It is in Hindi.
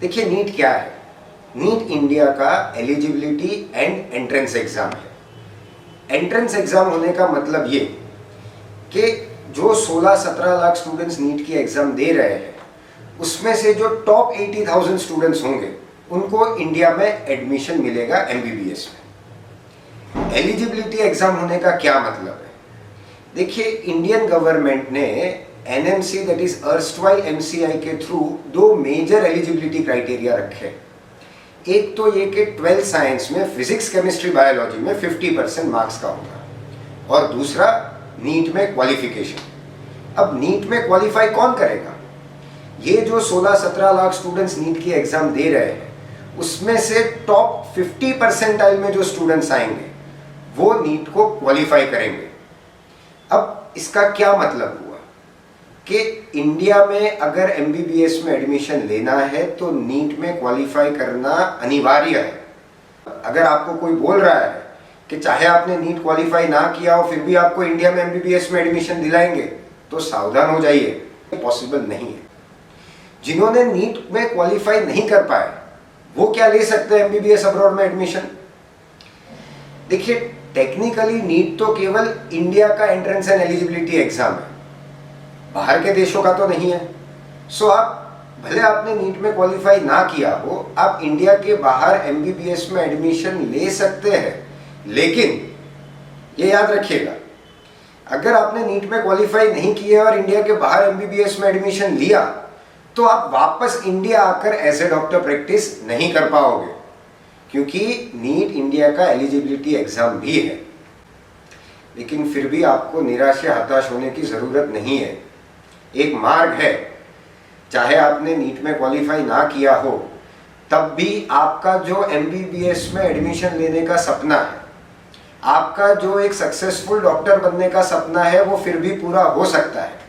देखिए, नीट क्या है? नीट इंडिया का एलिजिबिलिटी एंड एंट्रेंस एग्जाम है। एंट्रेंस एग्जाम होने का मतलब ये कि जो 16-17 लाख स्टूडेंट्स नीट की एग्जाम दे रहे हैं, उसमें से जो टॉप 80,000 स्टूडेंट्स होंगे उनको इंडिया में एडमिशन मिलेगा एमबीबीएस में। एलिजिबिलिटी एग्जाम होने का क्या मतलब है? देखिए, इंडियन गवर्नमेंट ने NMC that is erstwhile MCI के थ्रू दो मेजर एलिजिबिलिटी क्राइटेरिया रखे। एक तो ये कि 12th साइंस में फिजिक्स, केमिस्ट्री, बायोलॉजी में 50% मार्क्स का होगा, और दूसरा नीट में क्वालिफिकेशन। अब नीट में क्वालिफाई कौन करेगा? ये जो 16-17 लाख स्टूडेंट्स नीट की एग्जाम दे रहे हैं, उसमें से टॉप 50 परसेंटाइल में जो स्टूडेंट्स आएंगे वो नीट को क्वालिफाई करेंगे। अब इसका क्या मतलब हुआ कि इंडिया में अगर एमबीबीएस में एडमिशन लेना है तो नीट में क्वालिफाई करना अनिवार्य है। अगर आपको कोई बोल रहा है कि चाहे आपने नीट क्वालिफाई ना किया हो फिर भी आपको इंडिया में एमबीबीएस में एडमिशन दिलाएंगे, तो सावधान हो जाइए, पॉसिबल नहीं है। जिन्होंने नीट में क्वालिफाई नहीं कर पाए वो क्या ले सकते हैं एमबीबीएस अब्रॉड में एडमिशन? देखिए, टेक्निकली नीट तो केवल इंडिया का एंट्रेंस एंड एलिजिबिलिटी एग्जाम है, बाहर के देशों का तो नहीं है। सो आप भले आपने नीट में क्वालिफाई ना किया हो, आप इंडिया के बाहर एमबीबीएस में एडमिशन ले सकते हैं। लेकिन ये याद रखिएगा, अगर आपने नीट में क्वालिफाई नहीं किया और इंडिया के बाहर एमबीबीएस में एडमिशन लिया तो आप वापस इंडिया आकर एज ए डॉक्टर प्रैक्टिस नहीं कर पाओगे, क्योंकि नीट इंडिया का एलिजिबिलिटी एग्जाम भी है। लेकिन फिर भी आपको निराश या हताश होने की जरूरत नहीं है। एक मार्ग है, चाहे आपने नीट में क्वालिफाई ना किया हो तब भी आपका जो एमबीबीएस में एडमिशन लेने का सपना है, आपका जो एक सक्सेसफुल डॉक्टर बनने का सपना है, वो फिर भी पूरा हो सकता है।